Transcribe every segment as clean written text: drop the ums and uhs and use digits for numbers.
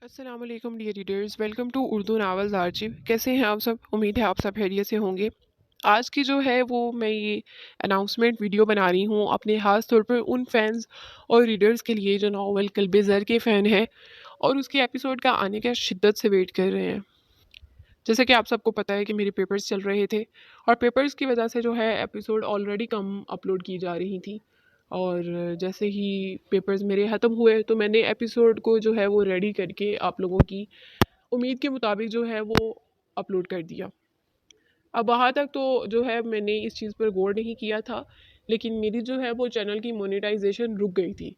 अस्सलाम वालेकुम dear readers, welcome to Urdu novels archive. कैसे हैं आप सब? उम्मीद है आप सब खैरियत से होंगे। आज की जो है वो मैं ये अनाउंसमेंट वीडियो बना रही हूँ अपने ख़ास तौर पर उन फैंस और रीडर्स के लिए जो नावल कल्बे ज़र के फ़ैन हैं और उसके एपिसोड का आने का शिद्दत से वेट कर रहे हैं। जैसे कि आप सबको पता है कि मेरे पेपर्स चल रहे थे और पेपर्स की वजह से जो है एपिसोड ऑलरेडी कम अपलोड की जा रही थी। और जैसे ही पेपर्स मेरे ख़त्म हुए तो मैंने एपिसोड को जो है वो रेडी करके आप लोगों की उम्मीद के मुताबिक जो है वो अपलोड कर दिया। अब वहाँ तक तो जो है मैंने इस चीज़ पर गौर नहीं किया था, लेकिन मेरी जो है वो चैनल की मोनेटाइजेशन रुक गई थी।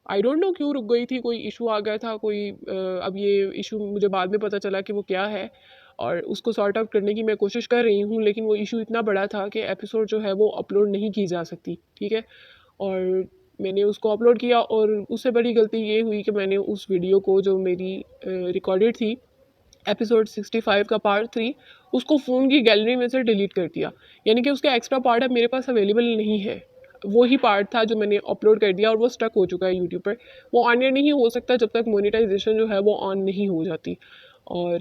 आई डोंट नो क्यों रुक गई थी, कोई इशू आ गया था कोई अब ये इशू मुझे बाद में पता चला कि वो क्या है और उसको सॉर्ट आउट करने की मैं कोशिश कर रही हूँ, लेकिन वो इशू इतना बड़ा था कि एपिसोड जो है वो अपलोड नहीं की जा सकती। ठीक है। और मैंने उसको अपलोड किया और उससे बड़ी गलती ये हुई कि मैंने उस वीडियो को जो मेरी रिकॉर्डेड थी एपिसोड 65 का पार्ट 3 उसको फ़ोन की गैलरी में से डिलीट कर दिया। यानी कि उसका एक्स्ट्रा पार्ट अब मेरे पास अवेलेबल नहीं है। वो ही पार्ट था जो मैंने अपलोड कर दिया और वो स्टक हो चुका है यूट्यूब पर। वो ऑन एयर नहीं हो सकता जब तक मोनेटाइजेशन जो है वो ऑन नहीं हो जाती। और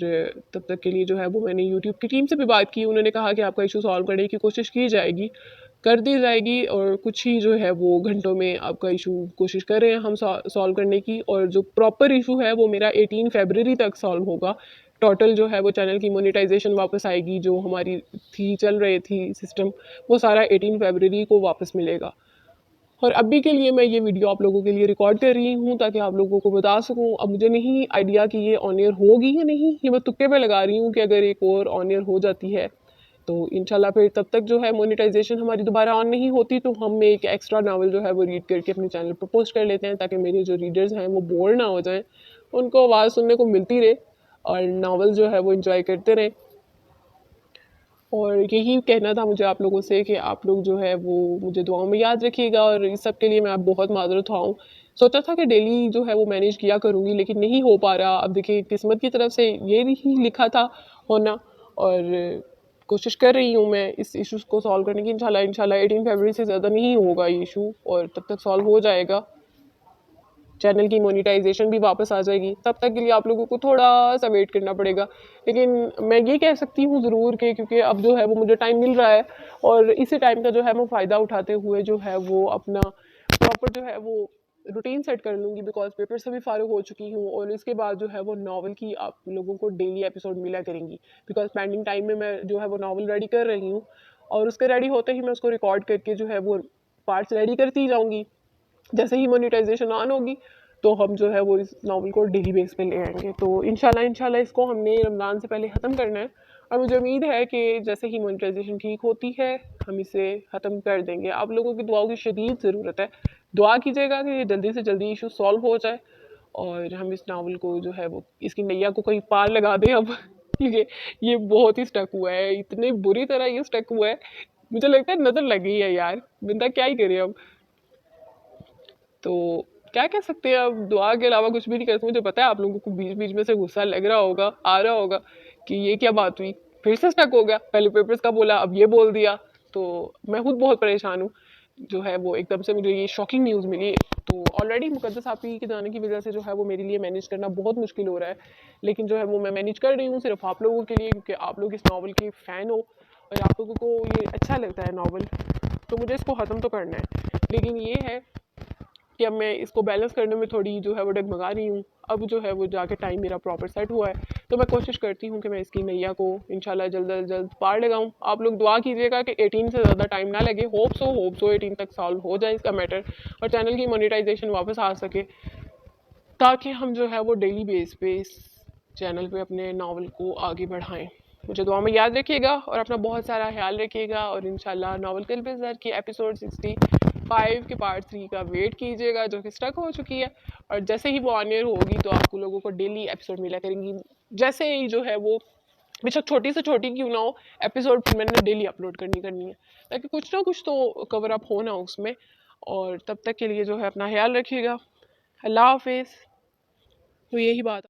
तब तक के लिए जो है वो मैंने यूट्यूब की टीम से भी बात की। उन्होंने कहा कि आपका इशू सॉल्व करने की कोशिश की जाएगी, कर दी जाएगी और कुछ ही जो है वो घंटों में आपका इशू कोशिश कर रहे हैं हम सॉल्व करने की। और जो प्रॉपर इशू है वो मेरा 18 फरवरी तक सॉल्व होगा। टोटल जो है वो चैनल की मोनेटाइजेशन वापस आएगी, जो हमारी थी चल रही थी सिस्टम, वो सारा 18 फरवरी को वापस मिलेगा। और अभी के लिए मैं ये वीडियो आप लोगों के लिए रिकॉर्ड कर रही हूँ ताकि आप लोगों को बता सकूँ। अब मुझे नहीं आइडिया कि ये ऑन एयर होगी या नहीं, ये मैं तुक्के पे लगा रही हूँ कि अगर एक और ऑन एयर हो जाती है तो इंशाल्लाह फिर तब तक जो है मोनेटाइजेशन हमारी दोबारा ऑन नहीं होती तो हम एक एक्स्ट्रा नावल जो है वो रीड करके अपने चैनल पर पोस्ट कर लेते हैं ताकि मेरे जो रीडर्स हैं वो बोर ना हो जाएं, उनको आवाज़ सुनने को मिलती रहे और नावल जो है वो इंजॉय करते रहें। और यही कहना था मुझे आप लोगों से कि आप लोग जो है वो मुझे दुआओं में याद रखिएगा और इस सब के लिए मैं आप बहुत माजरत ख़्वाह हूँ। सोचा था कि डेली जो है वो मैनेज किया करूँगी, लेकिन नहीं हो पा रहा। अब देखिए किस्मत की तरफ से ये ही लिखा था होना। और कोशिश कर रही हूँ मैं इस इशूज़ को सॉल्व करने की। इंशाल्लाह इंशाल्लाह 18 फरवरी से ज़्यादा नहीं होगा ये इशू और तब तक सॉल्व हो जाएगा। चैनल की मोनेटाइजेशन भी वापस आ जाएगी। तब तक के लिए आप लोगों को थोड़ा सा वेट करना पड़ेगा, लेकिन मैं ये कह सकती हूँ ज़रूर कि क्योंकि अब जो है वो मुझे टाइम मिल रहा है और इसी टाइम का जो है मैं फ़ायदा उठाते हुए जो है वो अपना प्रॉपर जो है वो रूटीन सेट कर लूँगी। बिकॉज पेपर से भी फारिग हो चुकी हूँ और इसके बाद जो है वो नावल की आप लोगों को डेली एपिसोड मिला करेंगी। बिकॉज पेंडिंग टाइम में मैं जो है वो नावल रेडी कर रही हूँ और उसके रेडी होते ही मैं उसको रिकॉर्ड करके जो है वो पार्ट्स रेडी करती जाऊँगी। जैसे ही मोनेटाइजेशन ऑन होगी तो हम जो है वो इस नावल को डेली बेस पे ले आएंगे। तो इंशाल्लाह इंशाल्लाह इसको हमने रमज़ान से पहले ख़त्म करना है और मुझे उम्मीद है कि जैसे ही मोनेटाइजेशन ठीक होती है हम इसे ख़त्म कर देंगे। आप लोगों की दुआओं की शदीद ज़रूरत है। दुआ कीजिएगा कि ये जल्दी से जल्दी इशू सॉल्व हो जाए और हम इस नावल को जो है वो इसकी नैया को कहीं पार लगा दें अब क्योंकि ये बहुत ही स्टक हुआ है, इतनी बुरी तरह ये स्टक हुआ है। मुझे लगता है नज़र लगी है यार, बंदा क्या ही करे अब। तो क्या कह सकते हैं, अब दुआ के अलावा कुछ भी नहीं कर सकते। मुझे पता है आप लोगों को बीच बीच में से गुस्सा लग रहा होगा, आ रहा होगा कि ये क्या बात हुई, फिर से स्टक हो गया, पहले पेपर्स का बोला अब ये बोल दिया। तो मैं खुद बहुत परेशान हूँ। जो है वो एकदम से मुझे ये शॉकिंग न्यूज़ मिली। तो ऑलरेडी मुकद्दस आपी के जाने की वजह से जो है वो मेरे लिए मैनेज करना बहुत मुश्किल हो रहा है, लेकिन जो है वो मैं मैनेज कर रही हूँ सिर्फ आप लोगों के लिए, क्योंकि आप लोग इस नावल के फ़ैन हो और आप लोगों को ये अच्छा लगता है नावल। तो मुझे इसको ख़त्म तो करना है, लेकिन ये है कि अब मैं इसको बैलेंस करने में थोड़ी जो है वो डगमगा रही हूँ। अब जो है वो जाके टाइम मेरा प्रॉपर सेट हुआ है तो मैं कोशिश करती हूँ कि मैं इसकी नैया को इंशाल्लाह जल्द अज जल्द पार लगाऊँ। आप लोग दुआ कीजिएगा कि 18 से ज़्यादा टाइम ना लगे। होप सो 18 तक सॉल्व हो जाए इसका मैटर और चैनल की मोनेटाइजेशन वापस आ सके, ताकि हम जो है वो डेली बेस पे इस चैनल पे अपने नावल को आगे बढ़ाएं। मुझे दुआ में याद रखिएगा और अपना बहुत सारा ख्याल रखिएगा और इंशाल्लाह नावल कल्बे ज़र की एपिसोड 65 के पार्ट 3 का वेट कीजिएगा, जो कि स्टक हो चुकी है। और जैसे ही वो ऑन एयर होगी तो आपको लोगों को डेली एपिसोड मिला करेंगी। जैसे ही जो है वो बेशक छोटी से छोटी क्यों ना हो, एपिसोड मैंने डेली अपलोड करनी है ताकि कुछ ना कुछ तो कवर अप हो ना उसमें। और तब तक के लिए जो है अपना ख्याल रखिएगा। अल्लाह हाफिज़। तो यही बात।